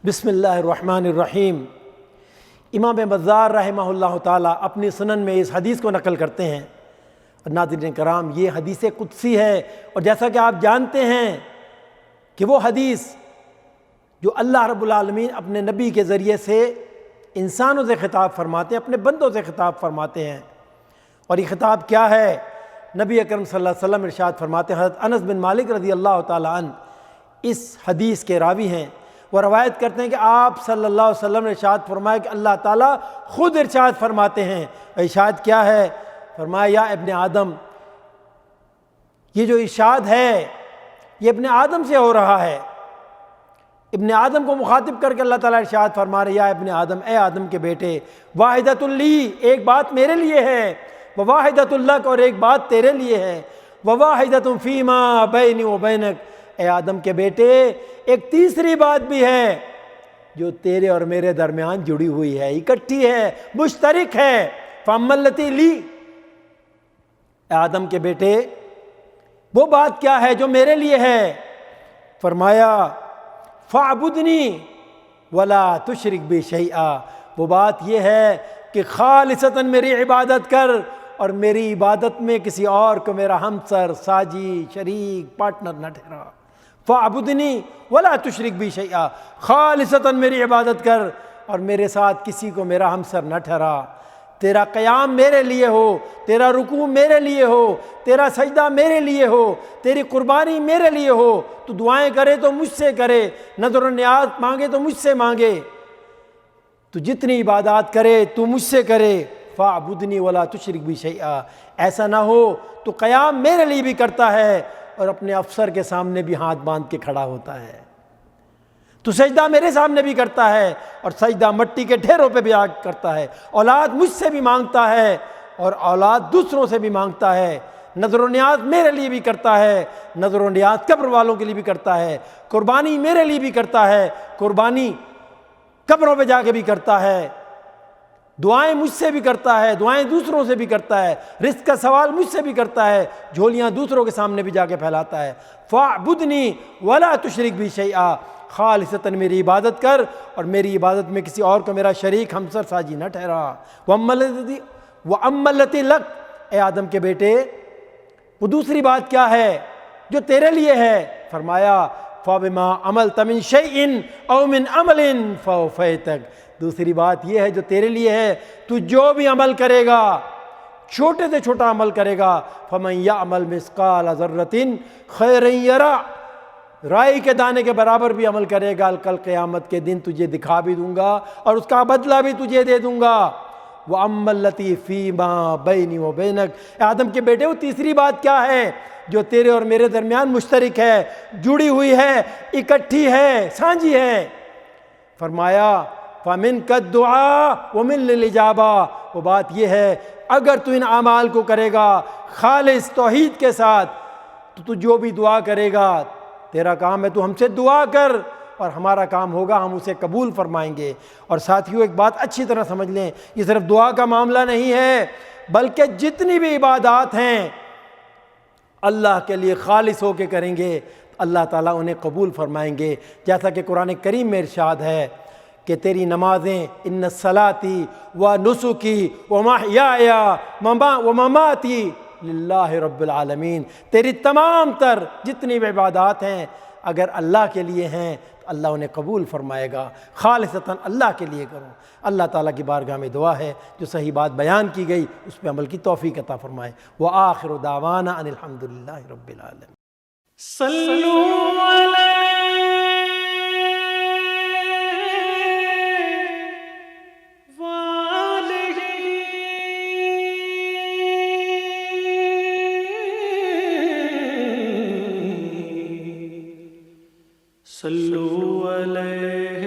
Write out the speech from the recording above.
بسم اللہ الرحمن الرحیم۔ امام بزار رحمہ اللہ تعالیٰ اپنی سنن میں اس حدیث کو نقل کرتے ہیں۔ ناظرین کرام، یہ حدیث قدسی ہے، اور جیسا کہ آپ جانتے ہیں کہ وہ حدیث جو اللہ رب العالمین اپنے نبی کے ذریعے سے انسانوں سے خطاب فرماتے ہیں، اپنے بندوں سے خطاب فرماتے ہیں۔ اور یہ خطاب کیا ہے؟ نبی اکرم صلی اللہ علیہ وسلم ارشاد فرماتے ہیں، حضرت انس بن مالک رضی اللہ تعالیٰ عنہ اس حدیث کے راوی ہیں، وہ روایت کرتے ہیں کہ آپ صلی اللہ علیہ وسلم نے ارشاد فرمایا کہ اللہ تعالیٰ خود ارشاد فرماتے ہیں۔ ارشاد کیا ہے؟ فرمایا یا ابن آدم، یہ جو ارشاد ہے یہ ابن آدم سے ہو رہا ہے۔ ابن آدم کو مخاطب کر کے اللہ تعالیٰ ارشاد فرما رہے، یا ابن آدم، اے آدم کے بیٹے، واحدۃ لی، ایک بات میرے لیے ہے، وواحدۃ لک، اور ایک بات تیرے لیے ہے، وواحدۃ فیما بینی و بینک، اے آدم کے بیٹے ایک تیسری بات بھی ہے جو تیرے اور میرے درمیان جڑی ہوئی ہے، اکٹھی ہے، مشترک ہے۔ فاما التی لی، اے آدم کے بیٹے وہ بات کیا ہے جو میرے لیے ہے؟ فرمایا فاعبدنی ولا تشرک بی شیئا، وہ بات یہ ہے کہ خالصتاً میری عبادت کر اور میری عبادت میں کسی اور کو میرا ہمسر، ساجی، شریک، پارٹنر نہ ٹھہرا۔ فاعبدنی ولا تشرک بی شیئا، خالصتاً میری عبادت کر اور میرے ساتھ کسی کو میرا ہمسر نہ ٹھہرا۔ تیرا قیام میرے لیے ہو، تیرا رکوع میرے لیے ہو، تیرا سجدہ میرے لیے ہو، تیری قربانی میرے لیے ہو، تو دعائیں کرے تو مجھ سے کرے، نذر و نیاز مانگے تو مجھ سے مانگے، تو جتنی عبادات کرے تو مجھ سے کرے۔ فاعبدنی ولا تشرک بی شیئا، ایسا نہ ہو تو قیام میرے لیے بھی کرتا ہے اور اپنے افسر کے سامنے بھی ہاتھ باندھ کے کھڑا ہوتا ہے، تو سجدہ میرے سامنے بھی کرتا ہے اور سجدہ مٹی کے ڈھیروں پہ بھی آ کرتا ہے، اولاد مجھ سے بھی مانگتا ہے اور اولاد دوسروں سے بھی مانگتا ہے، نذر و نیاز میرے لیے بھی کرتا ہے، نذر و نیاز قبر والوں کے لیے بھی کرتا ہے، قربانی میرے لیے بھی کرتا ہے، قربانی قبروں پہ جا کے بھی کرتا ہے، دعائیں مجھ سے بھی کرتا ہے، دعائیں دوسروں سے بھی کرتا ہے، رزق کا سوال مجھ سے بھی کرتا ہے، جھولیاں دوسروں کے سامنے بھی جا کے پھیلاتا ہے۔ فاعبدنی ولا تشرک بی شیئا، خالصتاً میری عبادت کر اور میری عبادت میں کسی اور کو میرا شریک، ہمسر، ساجی نہ ٹھہرا۔ وَأَمَّا الَّتِي لَكَ، اے آدم کے بیٹے وہ دوسری بات کیا ہے جو تیرے لیے ہے؟ فرمایا فَبِمَا عَمَلْتَ مِنْ شَيْءٍ أَوْ مِنْ عَمَلٍ فَأَوْفَيْتَكَ، دوسری بات یہ ہے جو تیرے لیے ہے، تو جو بھی عمل کرے گا، چھوٹے سے چھوٹا عمل کرے گا، فَمَنْ يَعْمَلْ مِثْقَالَ ذَرَّةٍ خَيْرًا يَرَهُ، رائی کے دانے کے برابر بھی عمل کرے گا، کل قیامت کے دن تجھے دکھا بھی دوں گا اور اس کا بدلہ بھی تجھے دے دوں گا۔ وَأَمَّا الَّتِي فِيمَا بَيْنِي وَبَيْنَكَ، آدم کے بیٹے وہ تیسری بات کیا ہے جو تیرے اور میرے درمیان مشترک ہے، جڑی ہوئی ہے، اکٹھی ہے، سانجھی ہے؟ فرمایا فَمِنْكَ الدُّعَاءُ وَمِنْ الْإِجَابَةِ، وہ بات یہ ہے اگر تو ان اعمال کو کرے گا خالص توحید کے ساتھ تو جو بھی دعا کرے گا، تیرا کام ہے تو ہم سے دعا کر اور ہمارا کام ہوگا ہم اسے قبول فرمائیں گے۔ اور ساتھیوں ایک بات اچھی طرح سمجھ لیں، یہ صرف دعا کا معاملہ نہیں ہے، بلکہ جتنی بھی عبادات ہیں اللہ کے لیے خالص ہو کے کریں گے اللہ تعالیٰ انہیں قبول فرمائیں گے، جیسا کہ قرآن کریم میں ارشاد ہے کہ تیری نمازیں ان الصلاتی و نسکی و محیای و مماتی للہ رب العالمین، تیری تمام تر جتنی بھی عبادات ہیں اگر اللہ کے لیے ہیں تو اللہ انہیں قبول فرمائے گا، خالصتاً اللہ کے لیے کرو۔ اللہ تعالیٰ کی بارگاہ میں دعا ہے جو صحیح بات بیان کی گئی اس پہ عمل کی توفیق عطا فرمائے۔ وآخر دعوانا ان الحمدللہ رب العالمین۔ صلوا علیہ وآلہ صلوا علیہ